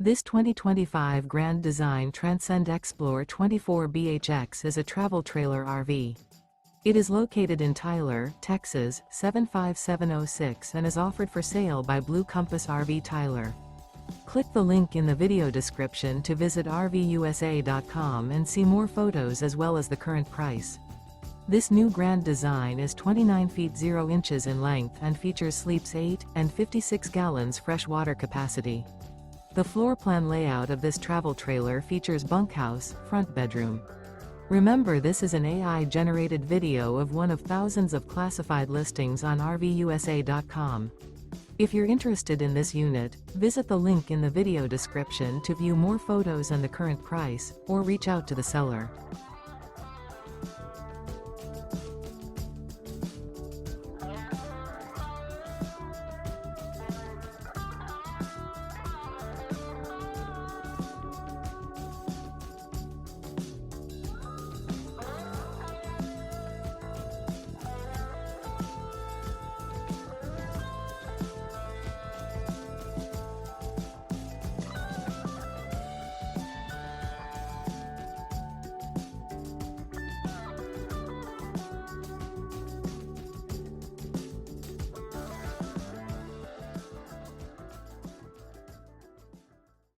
This 2025 Grand Design Transcend Xplor 24BHX is a travel trailer RV. It is located in Tyler, Texas, 75706 and is offered for sale by Blue Compass RV Tyler. Click the link in the video description to visit RVUSA.com and see more photos as well as the current price. This new Grand Design is 29 feet 0 inches in length and features sleeps 8 and 56 gallons fresh water capacity. The floor plan layout of this travel trailer features bunkhouse, front bedroom. Remember, this is an AI-generated video of one of thousands of classified listings on RVUSA.com. If you're interested in this unit, visit the link in the video description to view more photos and the current price, or reach out to the seller.